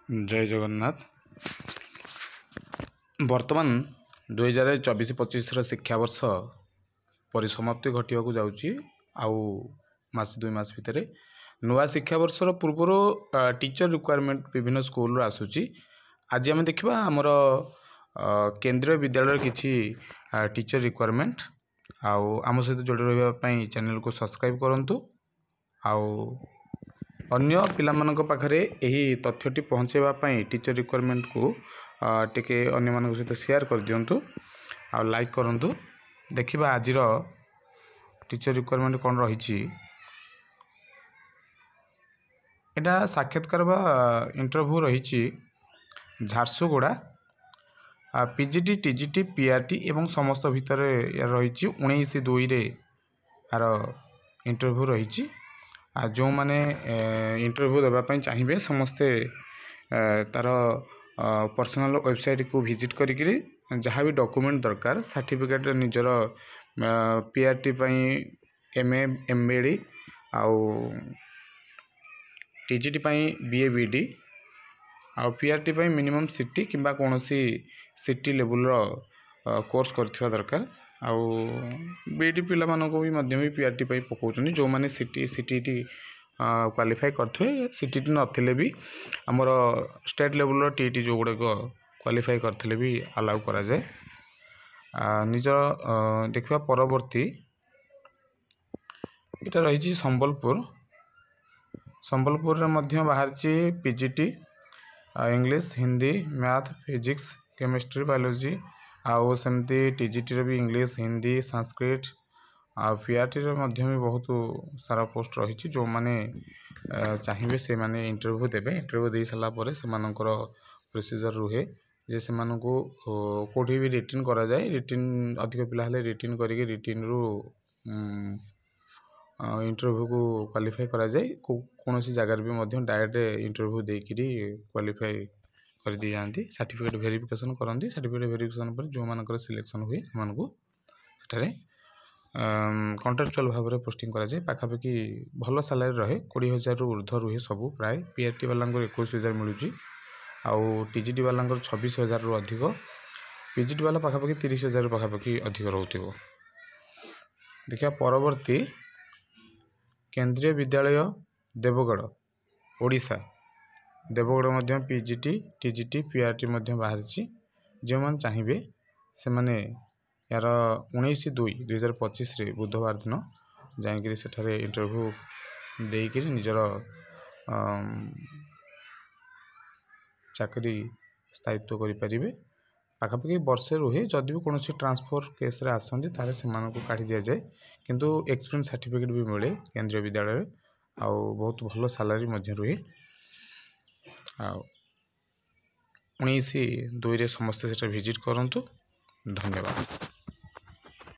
जय जगन्नाथ। वर्तमान 2024-25 शिक्षावर्ष परिसमाप्ति घटवाक जाऊँगी आउ मास 2 मास भितर नुआ शिक्षावर्षर पूर्वर टीचर रिक्वायरमेंट विभिन्न स्कूल आसूची। आज आम देखा आमर केंद्रीय विद्यालय किसी टीचर रिक्वायरमेंट आम सहित जोड़ी रही चैनल को सब्सक्राइब करूँ आउ अन्य पिलामानक पाखरे यही तथ्यटी पहुँचेवाई टीचर रिक्वायरमेंट को टिके अन्य मानक सहित शेयर कर दिंतु आ लाइक करूँ। देखिबा आजिर टीचर रिक्वायरमेंट कौन रही एटा साक्षात्कार बा इंटरव्यू रही झारसुगुड़ा पीजीटी टीजीटी पीआरटी एवं समस्त भितर रही 19/2 यार इंटरव्यू रही। जो मैंने इंटरव्यू देवाई चाहिए समस्ते तार पर्सनल वेबसाइट को विजिट करी जहाँ भी डॉक्यूमेंट दरकार सर्टिफिकेट निजर पीआरटी एमए एमबीडी आउ टीजीटी बीए बीडी आउ पीआरटी मिनिमम सीटी किंबा कौन सीटी लेवल कोर्स करथिबा दरकार आउ बीडी पिला मानको भी पीआरटी पकाउछन जो माने सीटीटी क्वालिफाई करथे सीटीटी नथिले भी हमर स्टेट लेवल टीटी जो गुडे क्वालिफाई करथिले भी अलाउ करा जाए। निज देखिबा परवर्ती इटा रही संबलपुर रे मध्य बाहरची PGT English Hindi math physics chemistry biology आउ सेमती टीजीटी रे भी इंग्लिश हिंदी संस्कृत आ पीआरटी रे मध्य भी बहुत सारा पोस्ट रही जो माने चाहिए से माने इंटरव्यू देबे। इंटरव्यू दे सारा पर से मानकर प्रोसीजर रुहे जे से मानको कोठी भी रिटर्न करा जाए। रिटर्न अधिक पिला हले रिटर्न करके रिटर्न रु इंटरव्यू को क्वालिफाई करा जाए। कौन सी जगह भी मध्य डायरेक्ट इंटरव्यू देकरी क्वालिफाई कर दी जाती सर्टिफिकेट वेरिफिकेशन करती। सर्टिफिकेट वेरिफिकेशन पर जो मानकर सिलेक्शन हुए से कॉन्ट्रैक्चुअल भाव में पोस्टिंग करा जाए। पाखापाखि भल सैलरी रहे 20,000 रु ऊर्ध्व रुहे सब प्राय पीआरटी वाला 21,000 मिलूँ आउ टीजीटी वाला 26,000 रु अधिक पीजीटी वाला पाखापाखि 30,000 पाखापाखि अधिक रोथिबो। देखिए परवर्ती केंद्रीय विद्यालय देवगढ़ ओडिशा देवगढ़ मध्य पीजीटी टीजीटी पीआरटी मध्य बाहरी जो मैंने चाहिए से माने यार 19/2/2025 बुधवार दिन जाकि सेठारे इंटरव्यू देकर निजर चाकरी स्थायित्व करें। पाखापाखि वर्षे रुहे जदि भी कौन ट्रांसफर केस रे आसती ताले से काढ़ी दि जाए किंतु एक्सपीरियंस सर्टिफिकेट भी मिले केंद्रीय विद्यालय आउ बहुत भल सैलरी मध्य रुहे। 19/2 समस्ते से विजिट करूँ। धन्यवाद।